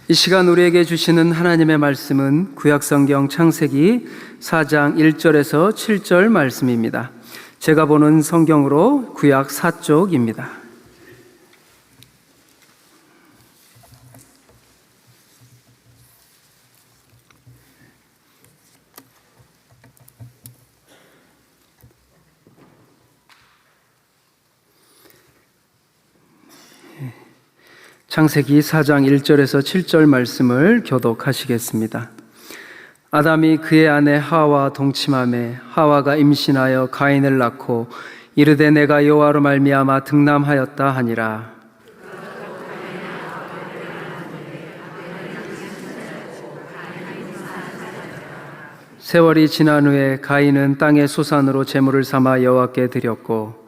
이 시간 우리에게 주시는 하나님의 말씀은 구약성경 창세기 4장 1절에서 7절 말씀입니다. 제가 보는 성경으로 구약 4쪽입니다. 창세기 4장 1절에서 7절 말씀을 교독하시겠습니다. 아담이 그의 아내 하와와 동침하매 하와가 임신하여 가인을 낳고 이르되 내가 여호와로 말미암아 득남하였다 하니라. 세월이 지난 후에 가인은 땅의 소산으로 제물을 삼아 여호와께 드렸고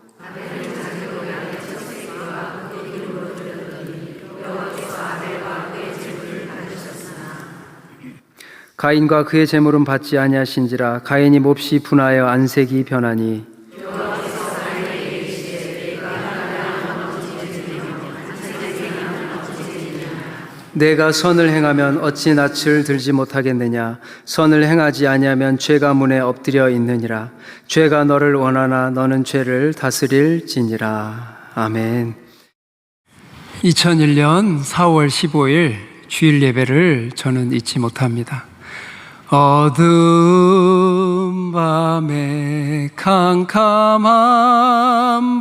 가인과 그의 제물은 받지 아니하신지라. 가인이 몹시 분하여 안색이 변하니 내가 선을 행하면 어찌 낯을 들지 못하겠느냐. 선을 행하지 아니하면 죄가 문에 엎드려 있느니라. 죄가 너를 원하나 너는 죄를 다스릴지니라. 아멘. 2001년 4월 15일 주일 예배를 저는 잊지 못합니다. 어두운 밤에 캄캄한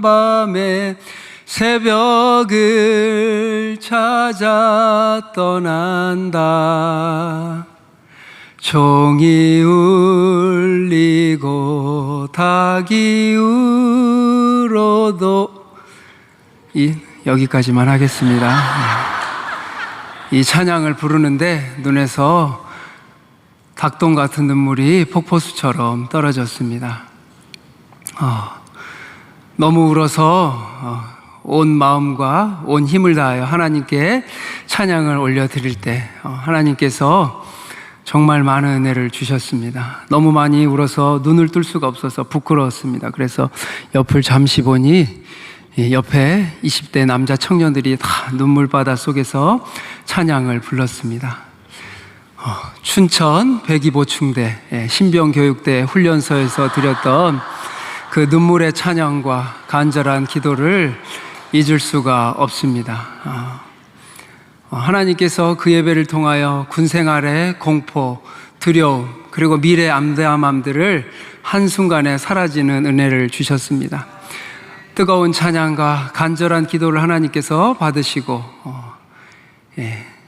밤에 새벽을 찾아 떠난다. 종이 울리고 닭이 울어도 여기까지만 하겠습니다. 이 찬양을 부르는데 눈에서 닭똥 같은 눈물이 폭포수처럼 떨어졌습니다. 너무 울어서 온 마음과 온 힘을 다하여 하나님께 찬양을 올려드릴 때 하나님께서 정말 많은 은혜를 주셨습니다. 너무 많이 울어서 눈을 뜰 수가 없어서 부끄러웠습니다. 그래서 옆을 잠시 보니 옆에 20대 남자 청년들이 다 눈물바다 속에서 찬양을 불렀습니다. 춘천 102보충대 신병교육대 훈련소에서 드렸던 그 눈물의 찬양과 간절한 기도를 잊을 수가 없습니다. 하나님께서 그 예배를 통하여 군생활의 공포, 두려움, 그리고 미래 암담함들을 한순간에 사라지는 은혜를 주셨습니다. 뜨거운 찬양과 간절한 기도를 하나님께서 받으시고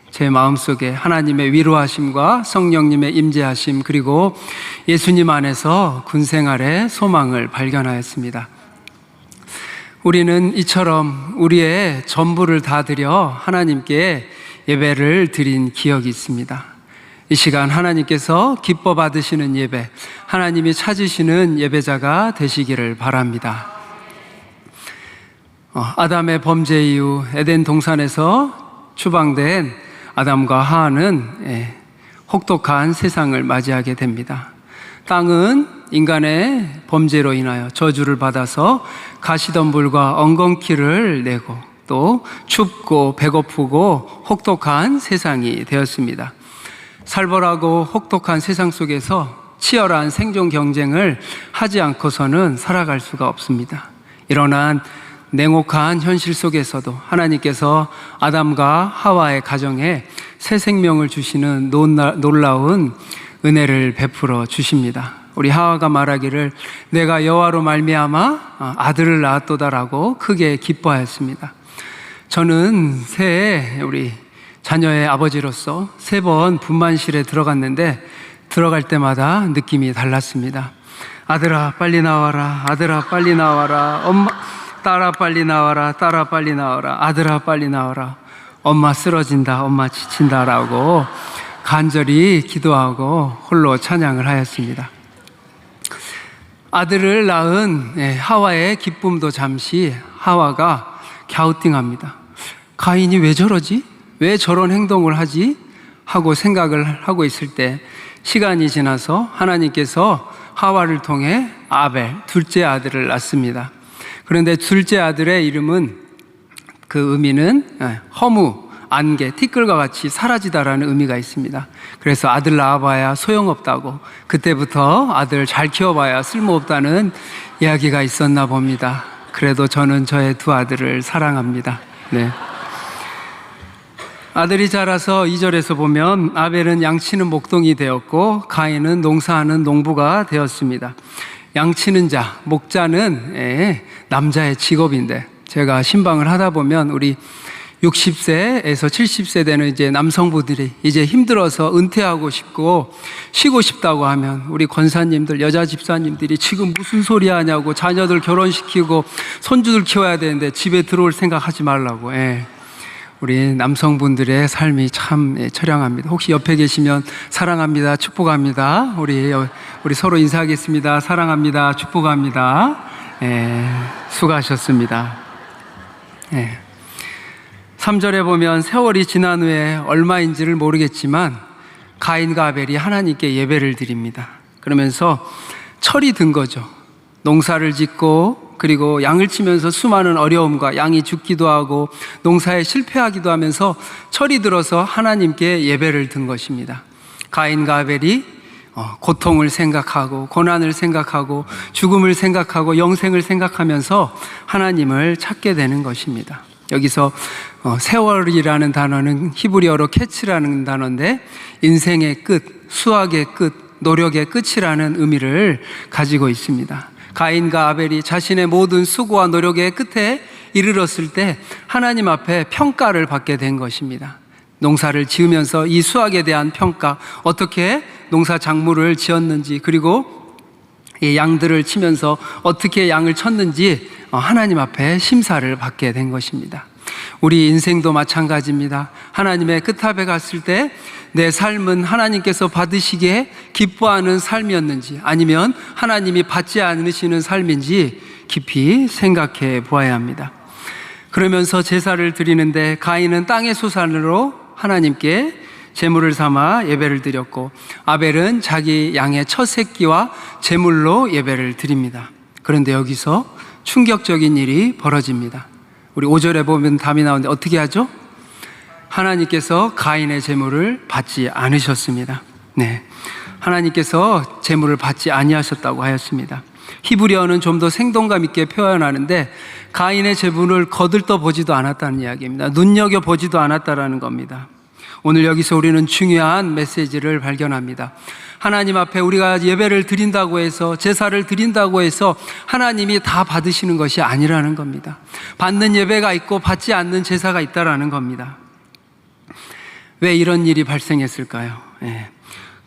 제 마음속에 하나님의 위로하심과 성령님의 임재하심, 그리고 예수님 안에서 군생활의 소망을 발견하였습니다. 우리는 이처럼 우리의 전부를 다 드려 하나님께 예배를 드린 기억이 있습니다. 이 시간 하나님께서 기뻐 받으시는 예배, 하나님이 찾으시는 예배자가 되시기를 바랍니다. 아담의 범죄 이후 에덴 동산에서 추방된 아담과 하와는 혹독한 세상을 맞이하게 됩니다. 땅은 인간의 범죄로 인하여 저주를 받아서 가시덤불과 엉겅퀴를 내고 또 춥고 배고프고 혹독한 세상이 되었습니다. 살벌하고 혹독한 세상 속에서 치열한 생존 경쟁을 하지 않고서는 살아갈 수가 없습니다. 이러한 냉혹한 현실 속에서도 하나님께서 아담과 하와의 가정에 새 생명을 주시는 놀라운 은혜를 베풀어 주십니다. 우리 하와가 말하기를 내가 여호와로 말미암아 아들을 낳았도다라고 크게 기뻐하였습니다. 저는 새해 우리 자녀의 아버지로서 3번 분만실에 들어갔는데 들어갈 때마다 느낌이 달랐습니다. 아들아 빨리 나와라, 아들아 빨리 나와라, 엄마 딸아 빨리 나와라, 딸아 빨리 나와라, 아들아 빨리 나와라, 엄마 쓰러진다, 엄마 지친다라고 간절히 기도하고 홀로 찬양을 하였습니다. 아들을 낳은 하와의 기쁨도 잠시 하와가 갸우뚱합니다. 가인이 왜 저러지? 왜 저런 행동을 하지? 하고 생각을 하고 있을 때 시간이 지나서 하나님께서 하와를 통해 아벨, 둘째 아들을 낳습니다. 그런데 둘째 아들의 이름은 그 의미는 허무, 안개, 티끌과 같이 사라지다라는 의미가 있습니다. 그래서 아들 낳아봐야 소용없다고, 그때부터 아들 잘 키워봐야 쓸모없다는 이야기가 있었나 봅니다. 그래도 저는 저의 두 아들을 사랑합니다. 네. 아들이 자라서 2절에서 보면 아벨은 양치는 목동이 되었고 가인은 농사하는 농부가 되었습니다. 양치는 자, 목자는 남자의 직업인데, 제가 신방을 하다 보면 우리 60세에서 70세 되는 이제 남성부들이 이제 힘들어서 은퇴하고 싶고 쉬고 싶다고 하면 우리 권사님들, 여자 집사님들이 지금 무슨 소리 하냐고, 자녀들 결혼시키고 손주들 키워야 되는데 집에 들어올 생각 하지 말라고. 우리 남성분들의 삶이 참 처량합니다. 혹시 옆에 계시면 사랑합니다, 축복합니다. 우리 서로 인사하겠습니다. 사랑합니다, 축복합니다. 수고하셨습니다. 3절에 보면 세월이 지난 후에 얼마인지를 모르겠지만 가인과 아벨이 하나님께 예배를 드립니다. 그러면서 철이 든 거죠. 농사를 짓고 그리고 양을 치면서 수많은 어려움과 양이 죽기도 하고 농사에 실패하기도 하면서 철이 들어서 하나님께 예배를 든 것입니다. 가인과 아벨이 고통을 생각하고 고난을 생각하고 죽음을 생각하고 영생을 생각하면서 하나님을 찾게 되는 것입니다. 여기서 세월이라는 단어는 히브리어로 캐치라는 단어인데 인생의 끝, 수학의 끝, 노력의 끝이라는 의미를 가지고 있습니다. 가인과 아벨이 자신의 모든 수고와 노력의 끝에 이르렀을 때 하나님 앞에 평가를 받게 된 것입니다. 농사를 지으면서 이 수확에 대한 평가, 어떻게 농사 작물을 지었는지, 그리고 이 양들을 치면서 어떻게 양을 쳤는지 하나님 앞에 심사를 받게 된 것입니다. 우리 인생도 마찬가지입니다. 하나님의 끝탑에 갔을 때 내 삶은 하나님께서 받으시기에 기뻐하는 삶이었는지 아니면 하나님이 받지 않으시는 삶인지 깊이 생각해 보아야 합니다. 그러면서 제사를 드리는데 가인은 땅의 소산으로 하나님께 제물을 삼아 예배를 드렸고 아벨은 자기 양의 첫 새끼와 제물로 예배를 드립니다. 그런데 여기서 충격적인 일이 벌어집니다. 우리 5절에 보면 답이 나오는데 어떻게 하죠? 하나님께서 가인의 제물을 받지 않으셨습니다. 네, 하나님께서 제물을 받지 아니하셨다고 하였습니다. 히브리어는 좀 더 생동감 있게 표현하는데 가인의 제물을 거들떠 보지도 않았다는 이야기입니다. 눈여겨보지도 않았다라는 겁니다. 오늘 여기서 우리는 중요한 메시지를 발견합니다. 하나님 앞에 우리가 예배를 드린다고 해서, 제사를 드린다고 해서 하나님이 다 받으시는 것이 아니라는 겁니다. 받는 예배가 있고 받지 않는 제사가 있다라는 겁니다. 왜 이런 일이 발생했을까요?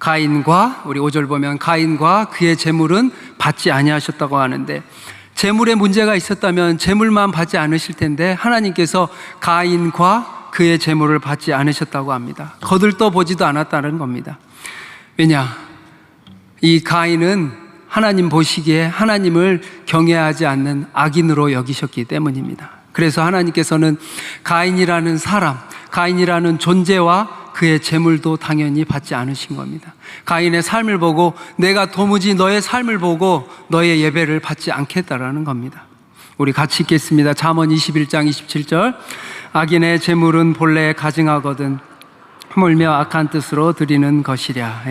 가인과, 우리 5절 보면 가인과 그의 제물은 받지 아니하셨다고 하는데, 제물에 문제가 있었다면 제물만 받지 않으실 텐데 하나님께서 가인과 그의 제물을 받지 않으셨다고 합니다. 거들떠 보지도 않았다는 겁니다. 왜냐? 이 가인은 하나님 보시기에 하나님을 경외하지 않는 악인으로 여기셨기 때문입니다. 그래서 하나님께서는 가인이라는 사람, 가인이라는 존재와 그의 제물도 당연히 받지 않으신 겁니다. 가인의 삶을 보고 내가 도무지 너의 삶을 보고 너의 예배를 받지 않겠다라는 겁니다. 우리 같이 읽겠습니다. 잠언 21장 27절. 악인의 제물은 본래 가증하거든 하물며 악한 뜻으로 드리는 것이랴.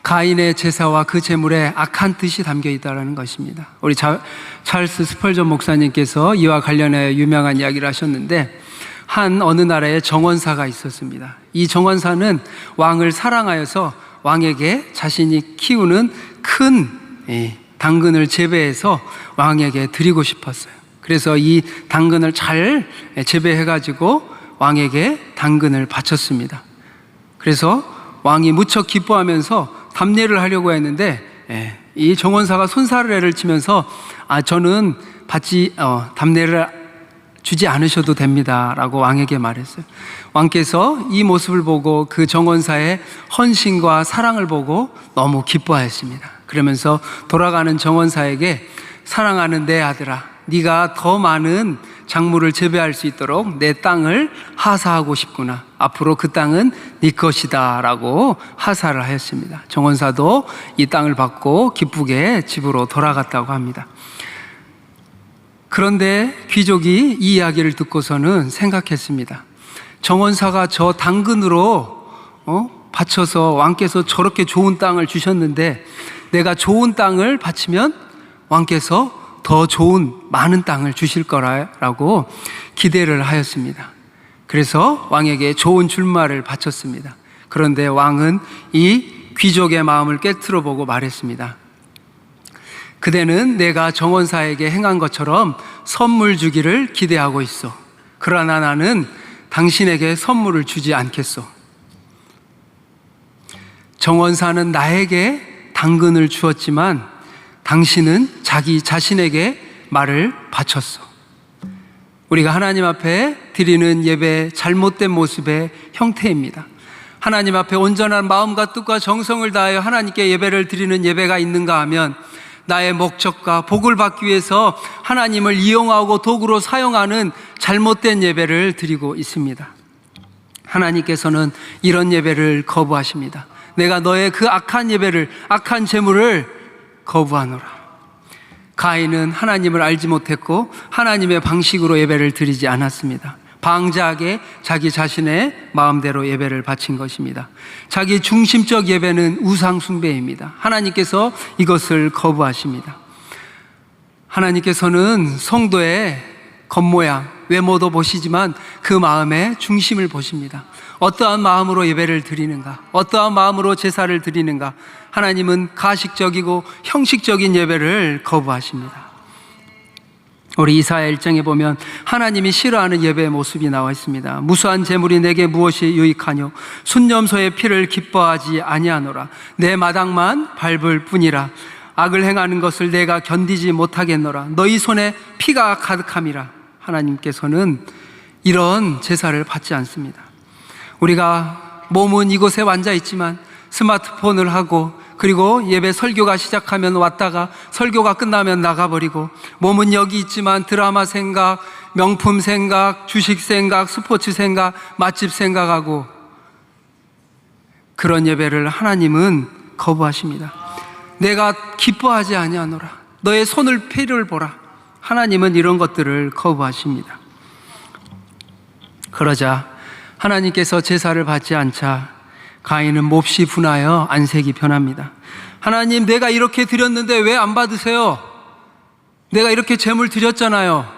가인의 제사와 그 제물에 악한 뜻이 담겨 있다는 것입니다. 우리 찰스 스펄전 목사님께서 이와 관련해 유명한 이야기를 하셨는데, 한 어느 나라에 정원사가 있었습니다. 이 정원사는 왕을 사랑하여서 왕에게 자신이 키우는 큰 당근을 재배해서 왕에게 드리고 싶었어요. 그래서 이 당근을 잘 재배해가지고 왕에게 당근을 바쳤습니다. 그래서 왕이 무척 기뻐하면서 답례를 하려고 했는데 이 정원사가 손사래를 치면서 저는 답례를 주지 않으셔도 됩니다 라고 왕에게 말했어요. 왕께서 이 모습을 보고 그 정원사의 헌신과 사랑을 보고 너무 기뻐하였습니다. 그러면서 돌아가는 정원사에게, 사랑하는 내 아들아, 네가 더 많은 작물을 재배할 수 있도록 내 땅을 하사하고 싶구나. 앞으로 그 땅은 네 것이다 라고 하사를 하였습니다. 정원사도 이 땅을 받고 기쁘게 집으로 돌아갔다고 합니다. 그런데 귀족이 이 이야기를 듣고서는 생각했습니다. 정원사가 저 당근으로 바쳐서 왕께서 저렇게 좋은 땅을 주셨는데 내가 좋은 땅을 바치면 왕께서 더 좋은 많은 땅을 주실 거라고 기대를 하였습니다. 그래서 왕에게 좋은 줄말을 바쳤습니다. 그런데 왕은 이 귀족의 마음을 꿰뚫어 보고 말했습니다. 그대는 내가 정원사에게 행한 것처럼 선물 주기를 기대하고 있어. 그러나 나는 당신에게 선물을 주지 않겠소. 정원사는 나에게 당근을 주었지만 당신은 자기 자신에게 말을 바쳤어. 우리가 하나님 앞에 드리는 예배 잘못된 모습의 형태입니다. 하나님 앞에 온전한 마음과 뜻과 정성을 다하여 하나님께 예배를 드리는 예배가 있는가 하면 나의 목적과 복을 받기 위해서 하나님을 이용하고 도구로 사용하는 잘못된 예배를 드리고 있습니다. 하나님께서는 이런 예배를 거부하십니다. 내가 너의 그 악한 예배를, 악한 제물을 거부하노라. 가인은 하나님을 알지 못했고 하나님의 방식으로 예배를 드리지 않았습니다. 방자하게 자기 자신의 마음대로 예배를 바친 것입니다. 자기 중심적 예배는 우상 숭배입니다. 하나님께서 이것을 거부하십니다. 하나님께서는 성도의 겉모양, 외모도 보시지만 그 마음의 중심을 보십니다. 어떠한 마음으로 예배를 드리는가, 어떠한 마음으로 제사를 드리는가. 하나님은 가식적이고 형식적인 예배를 거부하십니다. 우리 이사야 1장에 보면 하나님이 싫어하는 예배의 모습이 나와 있습니다. 무수한 제물이 내게 무엇이 유익하뇨? 순념소의 피를 기뻐하지 아니하노라. 내 마당만 밟을 뿐이라. 악을 행하는 것을 내가 견디지 못하겠노라. 너희 손에 피가 가득함이라. 하나님께서는 이런 제사를 받지 않습니다. 우리가 몸은 이곳에 앉아 있지만 스마트폰을 하고 그리고 예배 설교가 시작하면 왔다가 설교가 끝나면 나가버리고 몸은 여기 있지만 드라마 생각, 명품 생각, 주식 생각, 스포츠 생각, 맛집 생각하고 그런 예배를 하나님은 거부하십니다. 내가 기뻐하지 아니하노라. 너의 손을 피를 보라. 하나님은 이런 것들을 거부하십니다. 그러자 하나님께서 제사를 받지 않자 가인은 몹시 분하여 안색이 변합니다. 하나님, 내가 이렇게 드렸는데 왜 안 받으세요? 내가 이렇게 제물 드렸잖아요.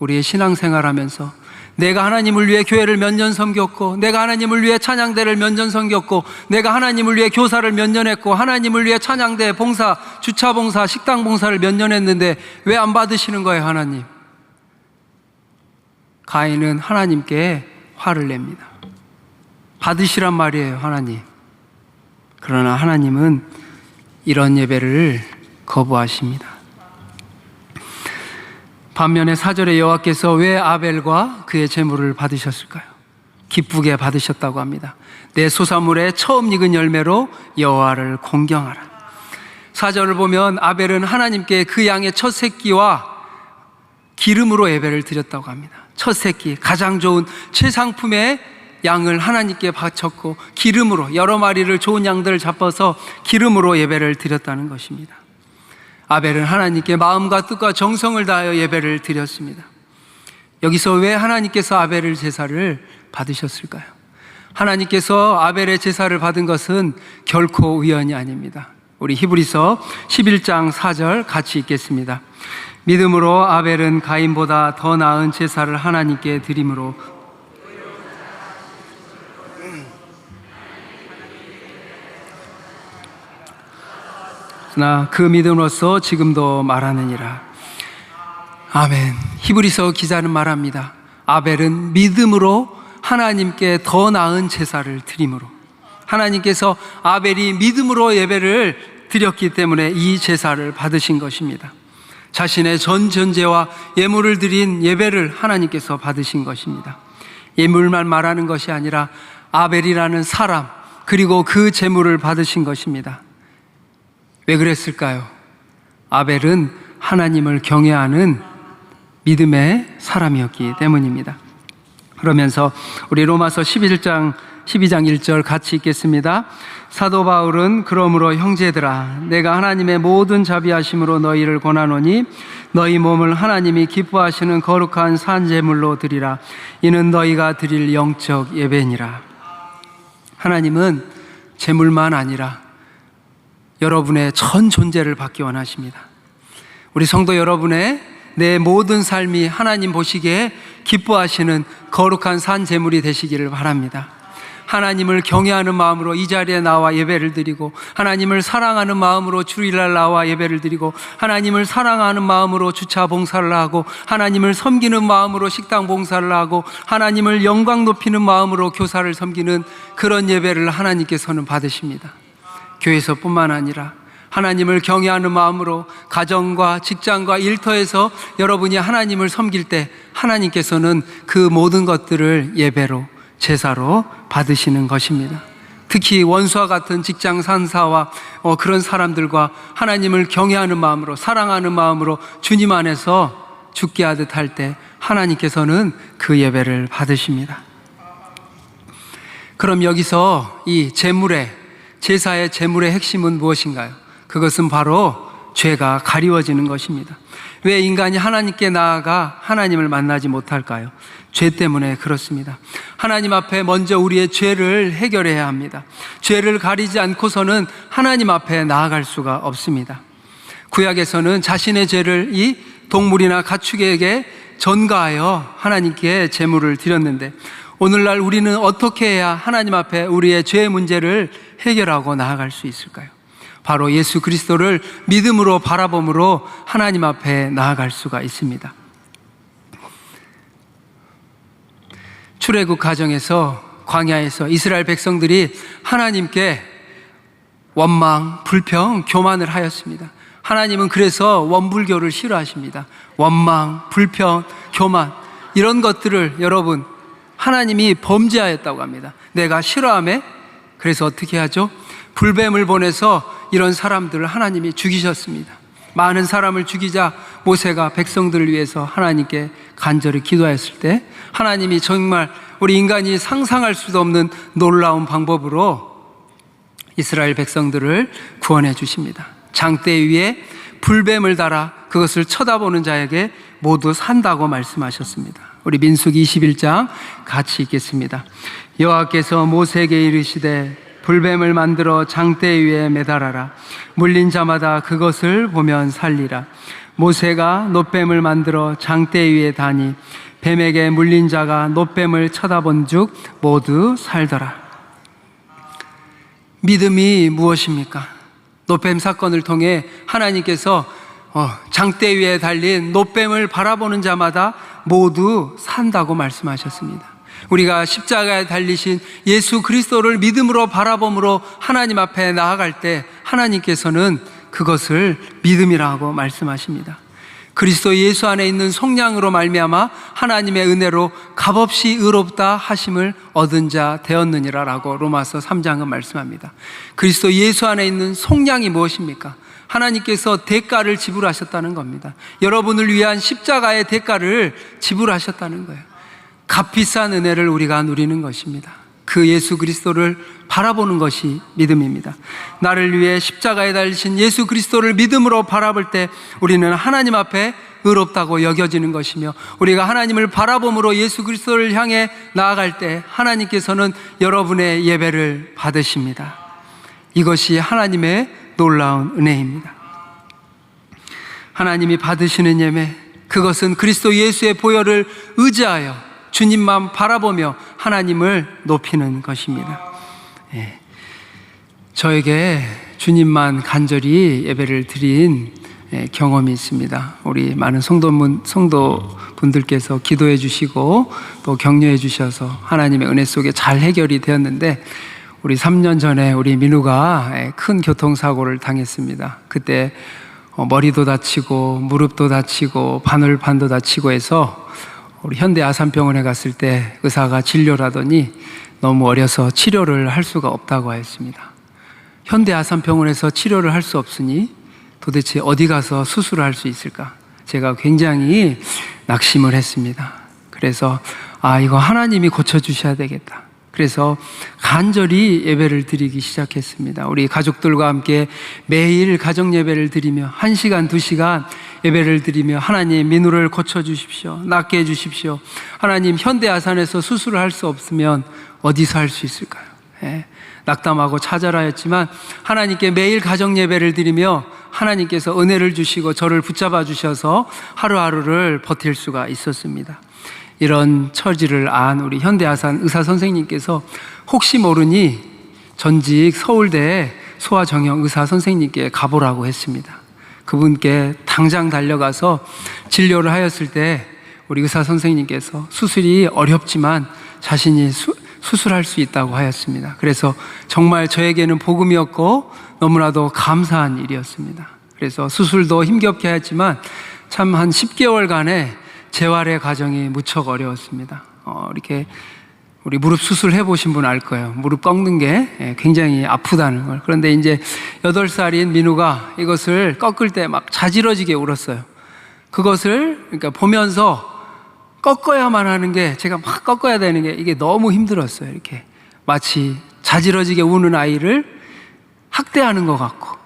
우리의 신앙생활하면서 내가 하나님을 위해 교회를 몇 년 섬겼고, 내가 하나님을 위해 찬양대를 몇 년 섬겼고, 내가 하나님을 위해 교사를 몇 년 했고, 하나님을 위해 찬양대 봉사, 주차 봉사, 식당 봉사를 몇 년 했는데 왜 안 받으시는 거예요, 하나님? 가인은 하나님께 화를 냅니다. 받으시란 말이에요, 하나님. 그러나 하나님은 이런 예배를 거부하십니다. 반면에 4절에 여호와께서 왜 아벨과 그의 제물을 받으셨을까요? 기쁘게 받으셨다고 합니다. 내 소사물의 처음 익은 열매로 여호와를 공경하라. 4절을 보면 아벨은 하나님께 그 양의 첫 새끼와 기름으로 예배를 드렸다고 합니다. 첫 새끼, 가장 좋은 최상품의 양을 하나님께 바쳤고 기름으로, 여러 마리를 좋은 양들을 잡아서 기름으로 예배를 드렸다는 것입니다. 아벨은 하나님께 마음과 뜻과 정성을 다하여 예배를 드렸습니다. 여기서 왜 하나님께서 아벨의 제사를 받으셨을까요? 하나님께서 아벨의 제사를 받은 것은 결코 우연이 아닙니다. 우리 히브리서 11장 4절 같이 읽겠습니다. 믿음으로 아벨은 가인보다 더 나은 제사를 하나님께 드림으로 나 그 믿음으로써 지금도 말하느니라. 아멘. 히브리서 기자는 말합니다. 아벨은 믿음으로 하나님께 더 나은 제사를 드림으로, 하나님께서 아벨이 믿음으로 예배를 드렸기 때문에 이 제사를 받으신 것입니다. 자신의 전 전제와 예물을 드린 예배를 하나님께서 받으신 것입니다. 예물만 말하는 것이 아니라 아벨이라는 사람, 그리고 그 제물을 받으신 것입니다. 왜 그랬을까요? 아벨은 하나님을 경외하는 믿음의 사람이었기 때문입니다. 그러면서 우리 로마서 11장 12장 1절 같이 읽겠습니다. 사도 바울은 그러므로 형제들아 내가 하나님의 모든 자비하심으로 너희를 권하노니 너희 몸을 하나님이 기뻐하시는 거룩한 산제물로 드리라. 이는 너희가 드릴 영적 예배니라. 하나님은 제물만 아니라 여러분의 전 존재를 받기 원하십니다. 우리 성도 여러분의 내 모든 삶이 하나님 보시기에 기뻐하시는 거룩한 산제물이 되시기를 바랍니다. 하나님을 경외하는 마음으로 이 자리에 나와 예배를 드리고, 하나님을 사랑하는 마음으로 주일날 나와 예배를 드리고, 하나님을 사랑하는 마음으로 주차 봉사를 하고, 하나님을 섬기는 마음으로 식당 봉사를 하고, 하나님을 영광 높이는 마음으로 교사를 섬기는 그런 예배를 하나님께서는 받으십니다. 교회에서뿐만 아니라 하나님을 경외하는 마음으로 가정과 직장과 일터에서 여러분이 하나님을 섬길 때 하나님께서는 그 모든 것들을 예배로, 제사로 받으시는 것입니다. 특히 원수와 같은 직장 상사와 그런 사람들과 하나님을 경외하는 마음으로, 사랑하는 마음으로 주님 안에서 죽게 하듯 할 때 하나님께서는 그 예배를 받으십니다. 그럼 여기서 이 제사의 제물의 핵심은 무엇인가요? 그것은 바로 죄가 가리워지는 것입니다. 왜 인간이 하나님께 나아가 하나님을 만나지 못할까요? 죄 때문에 그렇습니다. 하나님 앞에 먼저 우리의 죄를 해결해야 합니다. 죄를 가리지 않고서는 하나님 앞에 나아갈 수가 없습니다. 구약에서는 자신의 죄를 이 동물이나 가축에게 전가하여 하나님께 제물을 드렸는데, 오늘날 우리는 어떻게 해야 하나님 앞에 우리의 죄의 문제를 해결하고 나아갈 수 있을까요? 바로 예수 그리스도를 믿음으로 바라봄으로 하나님 앞에 나아갈 수가 있습니다. 출애굽 과정에서, 광야에서 이스라엘 백성들이 하나님께 원망, 불평, 교만을 하였습니다. 하나님은 그래서 원불교를 싫어하십니다. 원망, 불평, 교만, 이런 것들을 여러분 하나님이 범죄하였다고 합니다. 내가 싫어하며, 그래서 어떻게 하죠? 불뱀을 보내서 이런 사람들을 하나님이 죽이셨습니다. 많은 사람을 죽이자 모세가 백성들을 위해서 하나님께 간절히 기도했을 때 하나님이 정말 우리 인간이 상상할 수도 없는 놀라운 방법으로 이스라엘 백성들을 구원해 주십니다. 장대 위에 불뱀을 달아 그것을 쳐다보는 자에게 모두 산다고 말씀하셨습니다. 우리 민수기 21장 같이 읽겠습니다. 여호와께서 모세에게 이르시되 불뱀을 만들어 장대 위에 매달아라. 물린 자마다 그것을 보면 살리라. 모세가 놋뱀을 만들어 장대 위에 다니 뱀에게 물린 자가 놋뱀을 쳐다본 즉 모두 살더라. 믿음이 무엇입니까? 놋뱀 사건을 통해 하나님께서 장대 위에 달린 놋뱀을 바라보는 자마다 모두 산다고 말씀하셨습니다. 우리가 십자가에 달리신 예수 그리스도를 믿음으로 바라봄으로 하나님 앞에 나아갈 때 하나님께서는 그것을 믿음이라고 말씀하십니다. 그리스도 예수 안에 있는 속량으로 말미암아 하나님의 은혜로 값없이 의롭다 하심을 얻은 자 되었느니라라고 로마서 3장은 말씀합니다. 그리스도 예수 안에 있는 속량이 무엇입니까? 하나님께서 대가를 지불하셨다는 겁니다. 여러분을 위한 십자가의 대가를 지불하셨다는 거예요. 값비싼 은혜를 우리가 누리는 것입니다. 그 예수 그리스도를 바라보는 것이 믿음입니다. 나를 위해 십자가에 달리신 예수 그리스도를 믿음으로 바라볼 때 우리는 하나님 앞에 의롭다고 여겨지는 것이며, 우리가 하나님을 바라봄으로 예수 그리스도를 향해 나아갈 때 하나님께서는 여러분의 예배를 받으십니다. 이것이 하나님의 놀라운 은혜입니다. 하나님이 받으시는 예배, 그것은 그리스도 예수의 보혈을 의지하여 주님만 바라보며 하나님을 높이는 것입니다. 저에게 주님만 간절히 예배를 드린 경험이 있습니다. 우리 많은 성도분들께서 기도해 주시고 또 격려해 주셔서 하나님의 은혜 속에 잘 해결이 되었는데, 우리 3년 전에 우리 민우가 큰 교통사고를 당했습니다. 그때 머리도 다치고 무릎도 다치고 바늘판도 다치고 해서 우리 현대 아산병원에 갔을 때 의사가 진료를 하더니 너무 어려서 치료를 할 수가 없다고 하였습니다. 현대 아산병원에서 치료를 할 수 없으니 도대체 어디 가서 수술을 할 수 있을까? 제가 굉장히 낙심을 했습니다. 그래서 이거 하나님이 고쳐주셔야 되겠다. 그래서 간절히 예배를 드리기 시작했습니다. 우리 가족들과 함께 매일 가정 예배를 드리며 1시간, 2시간 예배를 드리며 하나님 민우를 고쳐주십시오. 낫게 해주십시오. 하나님 현대아산에서 수술을 할 수 없으면 어디서 할 수 있을까요? 낙담하고 찾아라 했지만 하나님께 매일 가정 예배를 드리며 하나님께서 은혜를 주시고 저를 붙잡아 주셔서 하루하루를 버틸 수가 있었습니다. 이런 처지를 안 우리 현대아산 의사 선생님께서 혹시 모르니 전직 서울대 소아정형 의사 선생님께 가보라고 했습니다. 그분께 당장 달려가서 진료를 하였을 때 우리 의사 선생님께서 수술이 어렵지만 자신이 수술할 수 있다고 하였습니다. 그래서 정말 저에게는 복음이었고 너무나도 감사한 일이었습니다. 그래서 수술도 힘겹게 했지만 참 한 10개월간의 재활의 과정이 무척 어려웠습니다. 이렇게 우리 무릎 수술 해보신 분 알 거예요. 무릎 꺾는 게 굉장히 아프다는 걸. 그런데 이제 8살인 민우가 이것을 꺾을 때 막 자지러지게 울었어요. 그것을 그러니까 보면서 꺾어야만 하는 게, 제가 막 꺾어야 되는 게 이게 너무 힘들었어요. 이렇게 마치 자지러지게 우는 아이를 학대하는 것 같고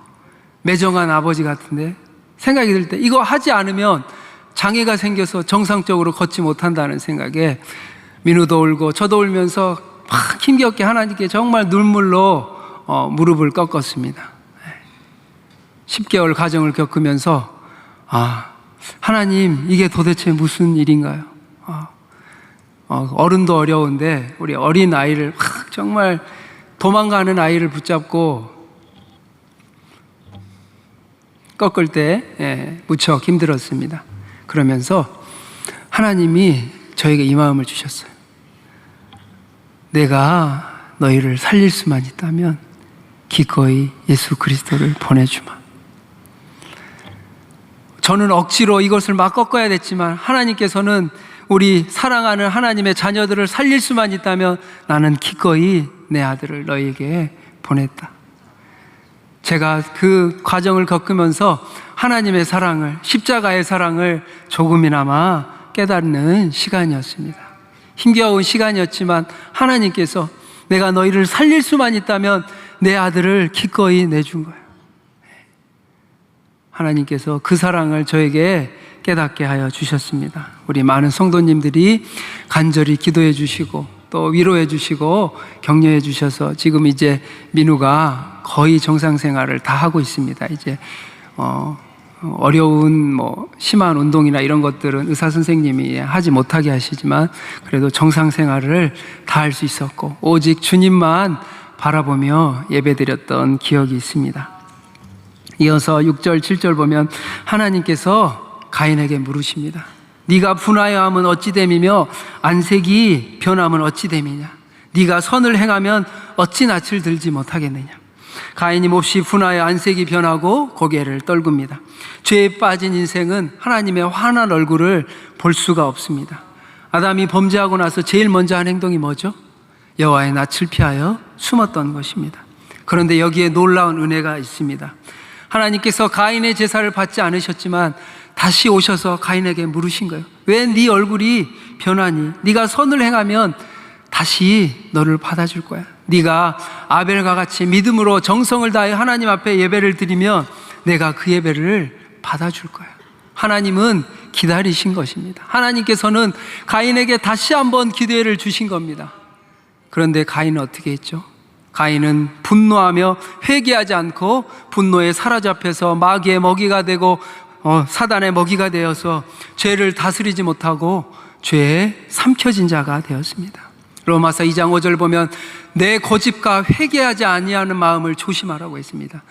매정한 아버지 같은데 생각이 들 때 이거 하지 않으면 장애가 생겨서 정상적으로 걷지 못한다는 생각에 민우도 울고 저도 울면서 막 힘겹게 하나님께 정말 눈물로 무릎을 꺾었습니다. 10개월 과정을 겪으면서 하나님 이게 도대체 무슨 일인가요? 어른도 어려운데 우리 어린 아이를 정말 도망가는 아이를 붙잡고 꺾을 때 무척 힘들었습니다. 그러면서 하나님이 저에게 이 마음을 주셨어요. 내가 너희를 살릴 수만 있다면 기꺼이 예수 그리스도를 보내주마. 저는 억지로 이것을 막 꺾어야 됐지만 하나님께서는 우리 사랑하는 하나님의 자녀들을 살릴 수만 있다면 나는 기꺼이 내 아들을 너희에게 보냈다. 제가 그 과정을 겪으면서 하나님의 사랑을, 십자가의 사랑을 조금이나마 깨닫는 시간이었습니다. 힘겨운 시간이었지만 하나님께서 내가 너희를 살릴 수만 있다면 내 아들을 기꺼이 내준 거예요. 하나님께서 그 사랑을 저에게 깨닫게 하여 주셨습니다. 우리 많은 성도님들이 간절히 기도해 주시고 또 위로해 주시고 격려해 주셔서 지금 이제 민우가 거의 정상 생활을 다 하고 있습니다. 이제 어려운 심한 운동이나 이런 것들은 의사 선생님이 하지 못하게 하시지만 그래도 정상 생활을 다 할 수 있었고 오직 주님만 바라보며 예배드렸던 기억이 있습니다. 이어서 6절 7절 보면 하나님께서 가인에게 물으십니다. 네가 분하여 함은 어찌 됨이며 안색이 변함은 어찌 됨이냐. 네가 선을 행하면 어찌 낯을 들지 못하겠느냐. 가인이 몹시 분하여 안색이 변하고 고개를 떨굽니다. 죄에 빠진 인생은 하나님의 환한 얼굴을 볼 수가 없습니다. 아담이 범죄하고 나서 제일 먼저 한 행동이 뭐죠? 여호와의 낯을 피하여 숨었던 것입니다. 그런데 여기에 놀라운 은혜가 있습니다. 하나님께서 가인의 제사를 받지 않으셨지만 다시 오셔서 가인에게 물으신 거예요. 왜 네 얼굴이 변하니? 네가 선을 행하면 다시 너를 받아줄 거야. 네가 아벨과 같이 믿음으로 정성을 다해 하나님 앞에 예배를 드리면 내가 그 예배를 받아줄 거야. 하나님은 기다리신 것입니다. 하나님께서는 가인에게 다시 한번 기회를 주신 겁니다. 그런데 가인은 어떻게 했죠? 가인은 분노하며 회개하지 않고 분노에 사로잡혀서 마귀의 먹이가 되고 사단의 먹이가 되어서 죄를 다스리지 못하고 죄에 삼켜진 자가 되었습니다. 로마서 2장 5절 보면 내 고집과 회개하지 아니하는 마음을 조심하라고 했습니다.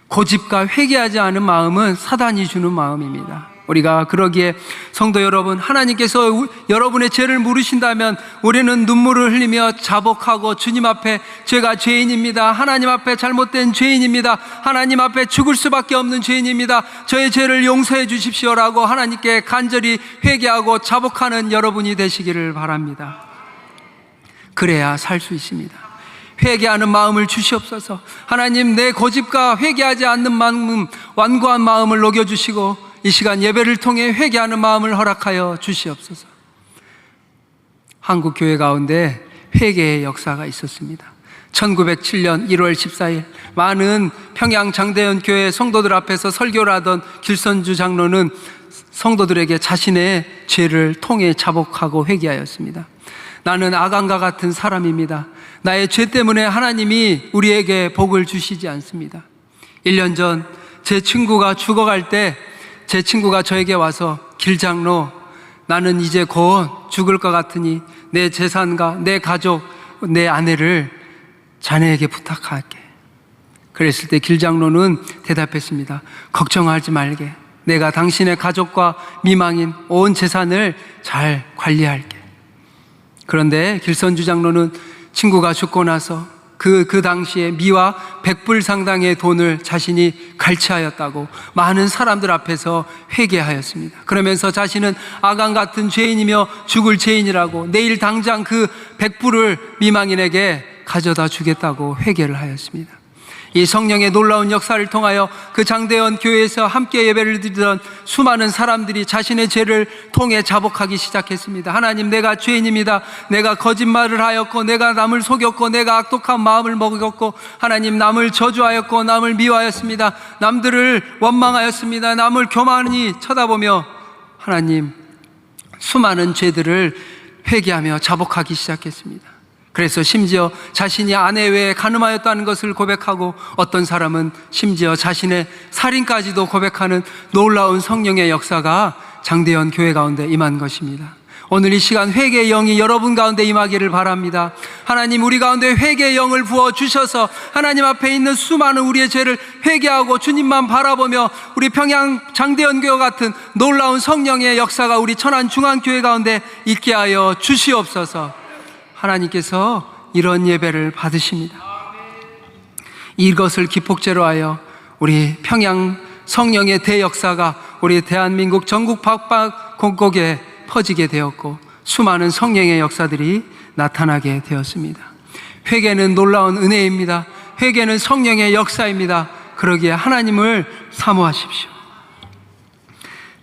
고집과 회개하지 않은 마음은 사단이 주는 마음입니다. 우리가 그러기에 성도 여러분, 하나님께서 여러분의 죄를 물으신다면 우리는 눈물을 흘리며 자복하고 주님 앞에 제가 죄인입니다. 하나님 앞에 잘못된 죄인입니다. 하나님 앞에 죽을 수밖에 없는 죄인입니다. 저의 죄를 용서해 주십시오라고 하나님께 간절히 회개하고 자복하는 여러분이 되시기를 바랍니다. 그래야 살 수 있습니다. 회개하는 마음을 주시옵소서. 하나님, 내 고집과 회개하지 않는 마음, 완고한 마음을 녹여주시고 이 시간 예배를 통해 회개하는 마음을 허락하여 주시옵소서. 한국 교회 가운데 회개의 역사가 있었습니다. 1907년 1월 14일 많은 평양 장대현 교회 성도들 앞에서 설교를 하던 길선주 장로는 성도들에게 자신의 죄를 통해 자복하고 회개하였습니다. 나는 아간과 같은 사람입니다. 나의 죄 때문에 하나님이 우리에게 복을 주시지 않습니다. 1년 전 제 친구가 죽어갈 때 제 친구가 저에게 와서 길장로, 나는 이제 곧 죽을 것 같으니 내 재산과 내 가족, 내 아내를 자네에게 부탁할게. 그랬을 때 길장로는 대답했습니다. 걱정하지 말게. 내가 당신의 가족과 미망인 온 재산을 잘 관리할게. 그런데 길선주 장로는 친구가 죽고 나서 그 당시에 미와 100불 상당의 돈을 자신이 갈취하였다고 많은 사람들 앞에서 회개하였습니다. 그러면서 자신은 아간 같은 죄인이며 죽을 죄인이라고 내일 당장 그 100불을 미망인에게 가져다 주겠다고 회개를 하였습니다. 이 성령의 놀라운 역사를 통하여 그 장대현 교회에서 함께 예배를 드리던 수많은 사람들이 자신의 죄를 통해 자복하기 시작했습니다. 하나님, 내가 죄인입니다. 내가 거짓말을 하였고, 내가 남을 속였고, 내가 악독한 마음을 먹였고, 하나님, 남을 저주하였고, 남을 미워하였습니다. 남들을 원망하였습니다. 남을 교만히 쳐다보며 하나님, 수많은 죄들을 회개하며 자복하기 시작했습니다. 그래서 심지어 자신이 아내 외에 간음하였다는 것을 고백하고, 어떤 사람은 심지어 자신의 살인까지도 고백하는 놀라운 성령의 역사가 장대현 교회 가운데 임한 것입니다. 오늘 이 시간 회개의 영이 여러분 가운데 임하기를 바랍니다. 하나님, 우리 가운데 회개의 영을 부어주셔서 하나님 앞에 있는 수많은 우리의 죄를 회개하고 주님만 바라보며 우리 평양 장대현 교회 같은 놀라운 성령의 역사가 우리 천안중앙교회 가운데 있게 하여 주시옵소서. 하나님께서 이런 예배를 받으십니다. 이것을 기폭제로 하여 우리 평양 성령의 대역사가 우리 대한민국 전국 곳곳에 퍼지게 되었고, 수많은 성령의 역사들이 나타나게 되었습니다. 회개는 놀라운 은혜입니다. 회개는 성령의 역사입니다. 그러기에 하나님을 사모하십시오.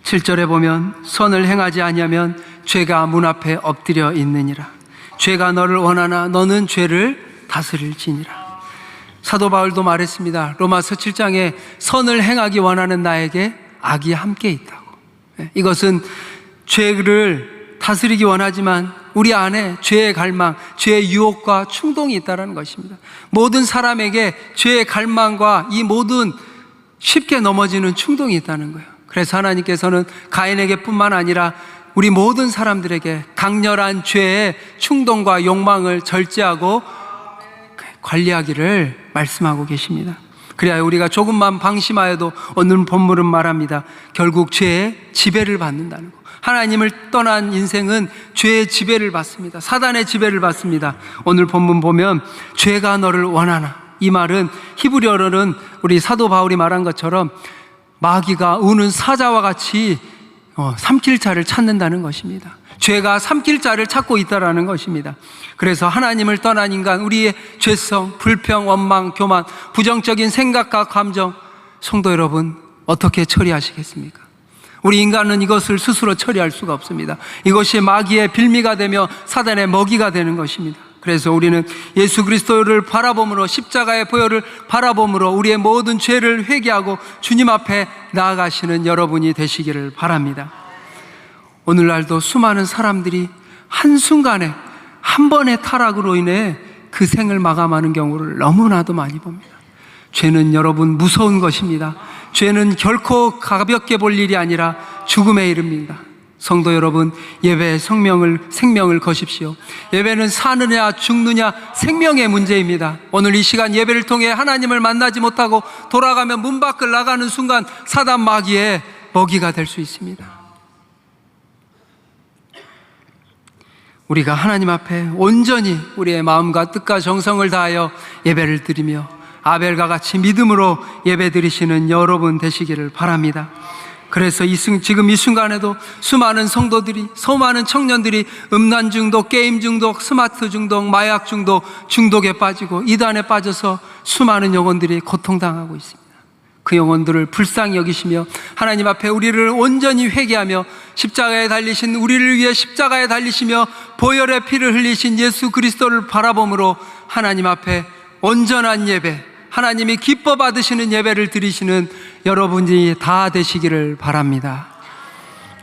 7절에 보면 선을 행하지 아니하면 죄가 문 앞에 엎드려 있느니라. 죄가 너를 원하나 너는 죄를 다스릴지니라. 사도 바울도 말했습니다. 로마서 7장에 선을 행하기 원하는 나에게 악이 함께 있다고. 이것은 죄를 다스리기 원하지만 우리 안에 죄의 갈망, 죄의 유혹과 충동이 있다는 것입니다. 모든 사람에게 죄의 갈망과 이 모든 쉽게 넘어지는 충동이 있다는 거예요. 그래서 하나님께서는 가인에게 뿐만 아니라 우리 모든 사람들에게 강렬한 죄의 충동과 욕망을 절제하고 관리하기를 말씀하고 계십니다. 그래야 우리가 조금만 방심하여도 오늘 본문은 말합니다. 결국 죄의 지배를 받는다는 거. 하나님을 떠난 인생은 죄의 지배를 받습니다. 사단의 지배를 받습니다. 오늘 본문 보면 죄가 너를 원하나, 이 말은 히브리어로는 우리 사도 바울이 말한 것처럼 마귀가 우는 사자와 같이 삼킬 자를 찾는다는 것입니다. 죄가 삼킬 자를 찾고 있다는 것입니다. 그래서 하나님을 떠난 인간, 우리의 죄성, 불평, 원망, 교만, 부정적인 생각과 감정, 성도 여러분, 어떻게 처리하시겠습니까? 우리 인간은 이것을 스스로 처리할 수가 없습니다. 이것이 마귀의 빌미가 되며 사단의 먹이가 되는 것입니다. 그래서 우리는 예수 그리스도를 바라봄으로, 십자가의 보혈을 바라봄으로 우리의 모든 죄를 회개하고 주님 앞에 나아가시는 여러분이 되시기를 바랍니다. 오늘날도 수많은 사람들이 한순간에 한 번의 타락으로 인해 그 생을 마감하는 경우를 너무나도 많이 봅니다. 죄는 여러분 무서운 것입니다. 죄는 결코 가볍게 볼 일이 아니라 죽음에 이릅니다. 성도 여러분, 예배의 생명을 거십시오. 예배는 사느냐 죽느냐 생명의 문제입니다. 오늘 이 시간 예배를 통해 하나님을 만나지 못하고 돌아가면 문 밖을 나가는 순간 사단 마귀의 먹이가 될 수 있습니다. 우리가 하나님 앞에 온전히 우리의 마음과 뜻과 정성을 다하여 예배를 드리며 아벨과 같이 믿음으로 예배 드리시는 여러분 되시기를 바랍니다. 그래서 지금 이 순간에도 수많은 성도들이, 수많은 청년들이 음란 중독, 게임 중독, 스마트 중독, 마약 중독, 중독에 빠지고 이단에 빠져서 수많은 영혼들이 고통당하고 있습니다. 그 영혼들을 불쌍히 여기시며 하나님 앞에 우리를 온전히 회개하며 십자가에 달리신 우리를 위해 십자가에 달리시며 보혈의 피를 흘리신 예수 그리스도를 바라봄으로 하나님 앞에 온전한 예배, 하나님이 기뻐 받으시는 예배를 드리시는 여러분이 다 되시기를 바랍니다.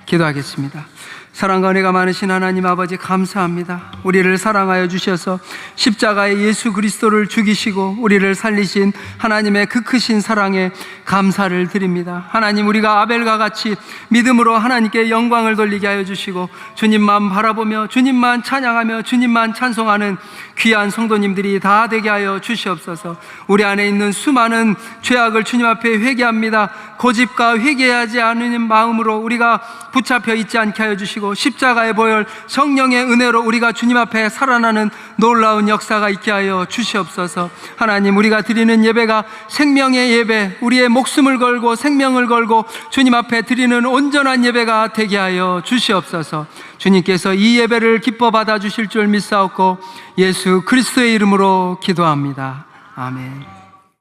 기도하겠습니다. 사랑과 은혜가 많으신 하나님 아버지, 감사합니다. 우리를 사랑하여 주셔서 십자가에 예수 그리스도를 죽이시고 우리를 살리신 하나님의 그 크신 사랑에 감사를 드립니다. 하나님, 우리가 아벨과 같이 믿음으로 하나님께 영광을 돌리게 하여 주시고 주님만 바라보며 주님만 찬양하며 주님만 찬송하는 귀한 성도님들이 다 되게 하여 주시옵소서. 우리 안에 있는 수많은 죄악을 주님 앞에 회개합니다. 고집과 회개하지 않는 마음으로 우리가 붙잡혀 있지 않게 하여 주시고 십자가의 보혈 성령의 은혜로 우리가 주님 앞에 살아나는 놀라운 역사가 있게 하여 주시옵소서. 하나님, 우리가 드리는 예배가 생명의 예배, 우리의 목숨을 걸고 생명을 걸고 주님 앞에 드리는 온전한 예배가 되게 하여 주시옵소서. 주님께서 이 예배를 기뻐 받아 주실 줄 믿사옵고 예수 그리스도의 이름으로 기도합니다. 아멘.